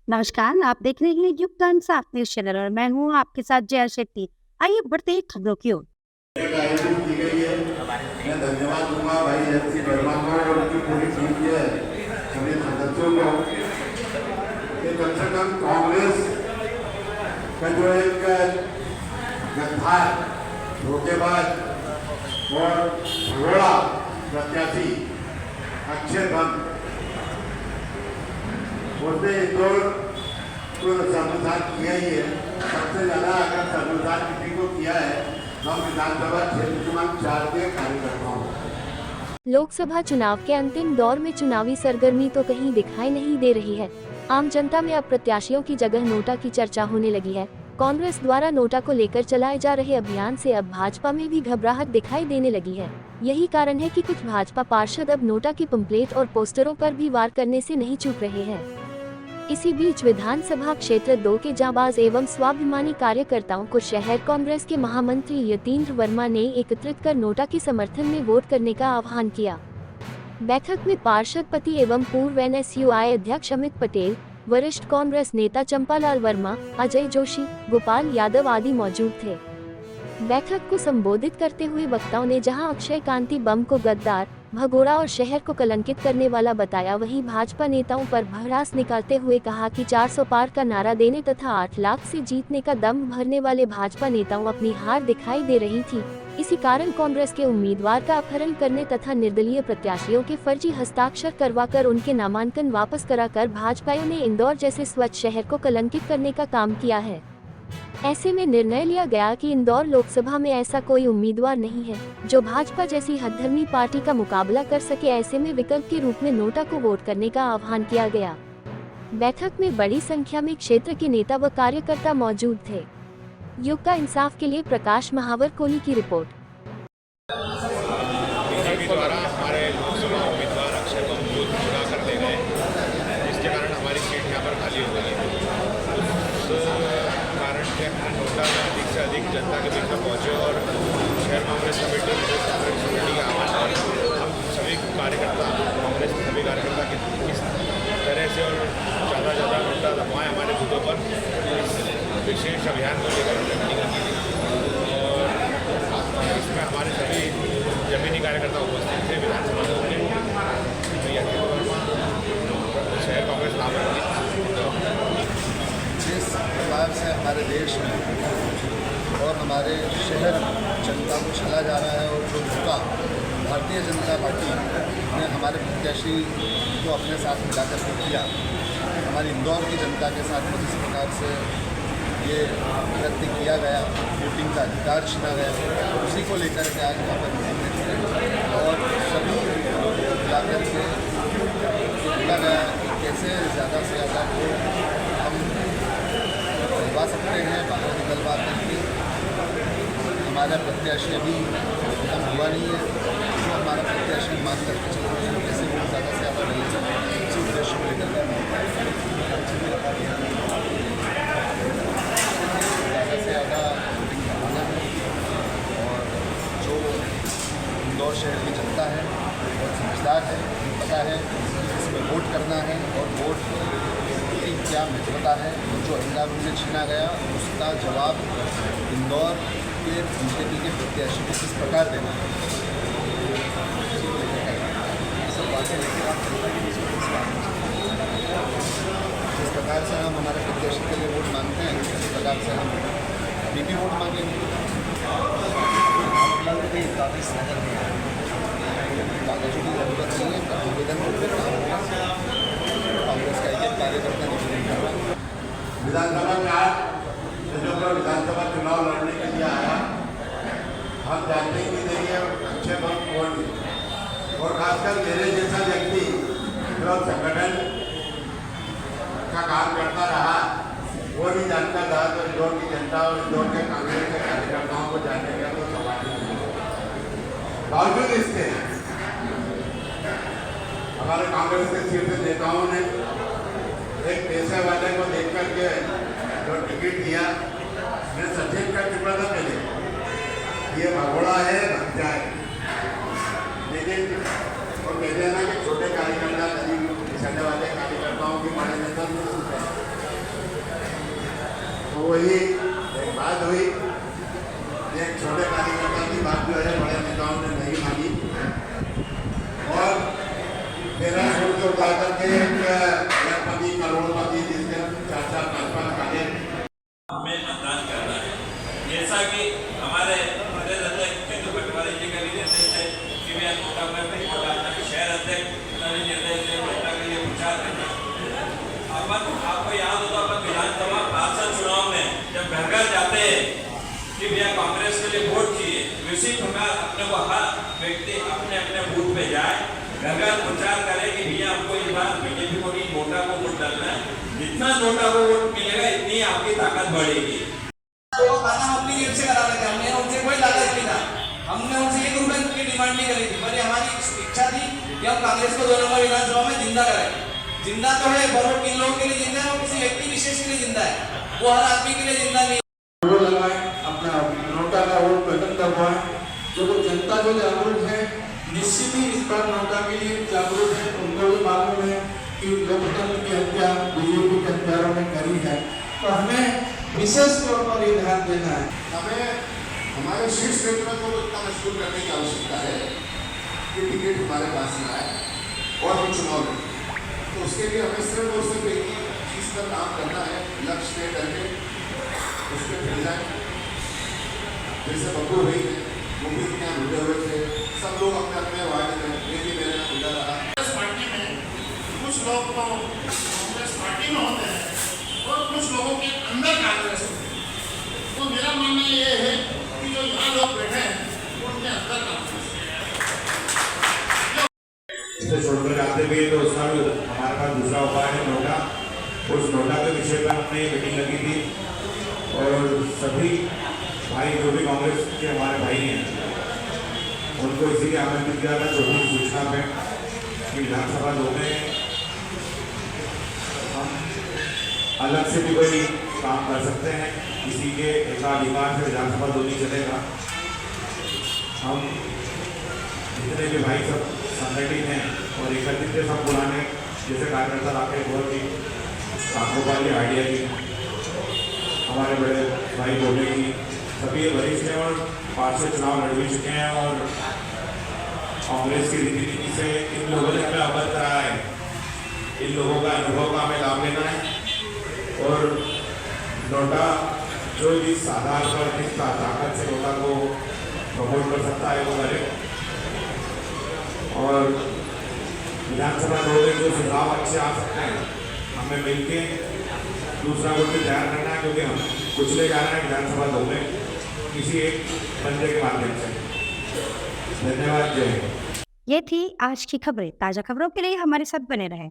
नमस्कार, आप देख रहे हैं युग का इंसाफ न्यूज चैनल और मैं हूँ आपके साथ जया शेट्टी। आइए बढ़ते हैं खबरों की ओर। एक आयोजन की गई है। मैं धन्यवाद दूंगा भाई एससी वर्मा को और उनकी पूरी टीम के सभी सदस्यों को कि कम से कम कांग्रेस का जो एक गद्दार धोखेबाज और भगोड़ा प्रत्याशी अक्षय बंद उसने इंदौर को सर्वसाध किया ही है। सबसे ज्यादा अगर सर्वसाध किसी को किया है हम विधानसभा क्षेत्र क्रमांक 4 के कार्यकर्ताओं। लोकसभा चुनाव के अंतिम दौर में चुनावी सरगर्मी तो कहीं दिखाई नहीं दे रही है। आम जनता में अब प्रत्याशियों की जगह नोटा की चर्चा होने लगी है। कांग्रेस द्वारा नोटा को लेकर चलाए जा रहे अभियान से अब भाजपा में भी घबराहट दिखाई देने लगी है। यही कारण है कि कुछ भाजपा पार्षद अब नोटा की पंपलेट और पोस्टरों पर भी वार करने से नहीं चूक रहे हैं। इसी बीच विधानसभा क्षेत्र 2 के जाबाज एवं स्वाभिमानी कार्यकर्ताओं को शहर कांग्रेस के महामंत्री यतीन्द्र वर्मा ने एकत्रित कर नोटा के समर्थन में वोट करने का आह्वान किया। बैठक में पार्षद पति एवं पूर्व NSUI अध्यक्ष अमित पटेल, वरिष्ठ कांग्रेस नेता चंपालाल वर्मा, अजय जोशी, गोपाल यादव आदि मौजूद थे। बैठक को संबोधित करते हुए वक्ताओं ने जहां अक्षय कांति बम को गद्दार, भगोड़ा और शहर को कलंकित करने वाला बताया, वहीं भाजपा नेताओं पर भड़ास निकालते हुए कहा कि 400 पार का नारा देने तथा 8 लाख से जीतने का दम भरने वाले भाजपा नेताओं अपनी हार दिखाई दे रही थी। इसी कारण कांग्रेस के उम्मीदवार का अपहरण करने तथा निर्दलीय प्रत्याशियों के फर्जी हस्ताक्षर करवाकर उनके नामांकन वापस कराकर भाजपाइयों ने इंदौर जैसे स्वच्छ शहर को कलंकित करने का काम किया है। ऐसे में निर्णय लिया गया कि इंदौर लोकसभा में ऐसा कोई उम्मीदवार नहीं है जो भाजपा जैसी हठधर्मी पार्टी का मुकाबला कर सके। ऐसे में विकल्प के रूप में नोटा को वोट करने का आह्वान किया गया। बैठक में बड़ी संख्या में क्षेत्र के नेता व कार्यकर्ता मौजूद थे। युग का इंसाफ के लिए प्रकाश महावर कोहली की रिपोर्ट। बीजेपी द्वारा हमारे लोकसभा उम्मीदवार अक्षय बंद को चुना कर ले गए, जिसके कारण हमारी सीट यहाँ पर खाली हो गई है। उस कारण से हमने नोटा में अधिक से अधिक जनता के बीच में पहुँचे और शहर कांग्रेस कमेटी का आह्वान कर हम सभी कार्यकर्ता, कांग्रेस के सभी कार्यकर्ता किस तरह से और ज़्यादा नोटा दबाएँ हमारे बूथों पर, इस विशेष अभियान को लेकर मीटिंग की थी और इसमें हमारे सभी जमीनी कार्यकर्ता उपस्थित थे। विधानसभा में यतीन्द्र वर्मा शहर कांग्रेस जिस प्रकार से हमारे देश में और हमारे शहर जनता को चला जा रहा है और जो मौका भारतीय जनता पार्टी ने हमारे प्रत्याशी को अपने साथ मिलाकर के किया, हमारी इंदौर की जनता के साथ में जिस प्रकार से ये कृत्य किया गया, वोटिंग का अधिकार छीना गया, उसी को लेकर के आज यहाँ पर और सभी मिलाकर के बोला गया कि कैसे ज़्यादा से ज़्यादा वोट हम दिलवा सकते हैं, बाहर निकलवा करके। हमारा प्रत्याशी अभी खत्म हुआ नहीं है, जो हमारा प्रत्याशी मान करके चल रहे हैं कैसे वोट ज़्यादा से ज़्यादा मिल सके, इसी उद्देश्य को लेकर इंदौर शहर की जनता है और समझदार है, पता है इसमें वोट करना है और वोट की क्या महत्वता है। जो अधिकार उन्हें छीना गया उसका जवाब इंदौर के बीजेपी के प्रत्याशी को किस प्रकार देना है, जिस प्रकार से हम हमारे प्रत्याशी के लिए वोट मांगते हैं उसी प्रकार से हम भी वोट मांगेंगे। कागज़ नजर नहीं आए, कागजों की जरूरत नहीं है, आवेदन करके काम होगा। कांग्रेस का एक कार्यकर्ता नहीं कर रहा। विधानसभा में आज जो विधानसभा चुनाव लड़ने के लिए आया, हम जानते ही नहीं है अक्षय बंद कौन है और खासकर मेरे जैसा व्यक्ति जो संगठन का काम करता रहा वो नहीं जानता था। तो इंदौर की जनता और इंदौर के कांग्रेस के कार्यकर्ताओं को जानने का तो सवाल नहीं। बावजूद इसके हमारे कांग्रेस के शीर्ष नेताओं ने एक पैसे वाले को देख करके जो टिकट दिया, मैं सचेत कर चुका था पहले ये भगोड़ा है, बच्चा है, लेकिन वो कहते हैं ना कि छोटे कार्यकर्ता गरीब पिछड़ने वाले कार्यकर्ताओं की बड़े नेता नहीं सुनते। तो वही एक बात हुई, एक छोटे कार्यकर्ता की बात जो है बड़े नेताओं ने नहीं मानी और मेरा छोड़ के उतार करके एक लखपति करोड़पति जिसके 4-4 5-5 गाड़ियाँ हमें मतदान करना है। जैसा कि हमारे प्रदेश अध्यक्ष चंद्र पटवारी जी का भी निर्देश है कि वे नोटा पर वोट डालना है। शहर अध्यक्ष का भी निर्देश है नोटा के लिए प्रचार करना। अपन आपको याद होगा अपन विधानसभा पार्षद चुनाव में जब घर घर जाते हैं कि भैया कांग्रेस के लिए वोट चाहिए, उसी प्रकार अपने को हर व्यक्ति अपने अपने बूथ पे जाए, घर घर प्रचार करे कि भैया हमको इस बार बीजेपी को नहीं नोटा को वोट डालना है। जितना नोटा को वोट मिलेगा इतनी आपकी ताकत बढ़ेगी। वो खाना हम अपनी जेब से करा रहे थे, हमने उनसे कोई लालच नहीं था, हमने उनसे 1 रुपए की डिमांड नहीं करी थी, बल्कि हमारी इच्छा थी कि हम कांग्रेस को 2 नंबर विधानसभा में जिंदा कराएं। जिंदा तो है, पर वो किन लोगों के लिए जिंदा है, वो किसी व्यक्ति विशेष के लिए जिंदा है, वो हर आदमी के लिए जिंदा नहीं है। वो लगाए, अपना नोटा का वोट बटन दबाए। जो जनता जो जागरूक है, निश्चित ही इस बार नोटा के लिए जागरूक है। उनको भी मालूम है कि लोकतंत्र की हत्या बीजेपी के हत्यारों ने करी है, तो हमें विशेष तौर पर ये ध्यान देना है। हमें हमारे शीर्ष नेतृत्व को इतना मजबूत करने की आवश्यकता है कि टिकट हमारे पास न आए और हम चुनाव लड़ें। तो उसके लिए हमें सिर्फ और सिर्फ एक ही चीज़ पर काम करना है, लक्ष्य तय करके उस पर फिर जाए। जैसे बब्बू भाई थे, वो भी इतना जुटे हुए थे, सब लोग अपने अपने वार्ड में, ये भी मेरे में जुटा रहा। कांग्रेस पार्टी में कुछ लोग तो कांग्रेस पार्टी में होते हैं और कुछ लोगों के अंदर कांग्रेस होती है। तो मेरा मानना ये है कि जो यहाँ लोग बैठे हैं वो उनके अंदर कांग्रेस है। इसे छोड़कर जाते हुए तो उसका भी हमारे पास दूसरा उपाय है नोटा। उस नोटा के विषय पर हमने मीटिंग लगी थी और सभी भाई जो भी कांग्रेस के हमारे भाई हैं उनको इसीलिए आमंत्रित किया था छोटी सूचना पे कि विधानसभा 2 में हम अलग से भी कोई काम कर सकते हैं। किसी के एकाधिकार से विधानसभा 2 नहीं चलेगा। हम जितने भी भाई सब संगठित हैं और एकत्रित थे, सब पुराने जैसे कार्यकर्ता लाके बहुत ही कामों वाली आइडिया की हमारे बड़े भाई बोले की सभी वरिष्ठ हैं और पार्षद चुनाव लड़ भी चुके हैं और कांग्रेस की रीति से इन लोगों ने हमें अवगत कराया है। इन लोगों का अनुभव का हमें लाभ लेना है और नोटा जो जिस आधार पर जिस ताकत से नोटा को प्रमोट कर सकता है वो करे और विधानसभा 2 में जो सुझाव अच्छे आ सकते हैं हमें मिलके दूसरा वोट भी तैयार करना है, क्योंकि हम कुछ ले जा रहे हैं विधानसभा 2 में किसी एक बंदे के माध्यम से। धन्यवाद। जय हिंद। ये थी आज की खबरें। ताज़ा खबरों के लिए हमारे साथ बने रहें।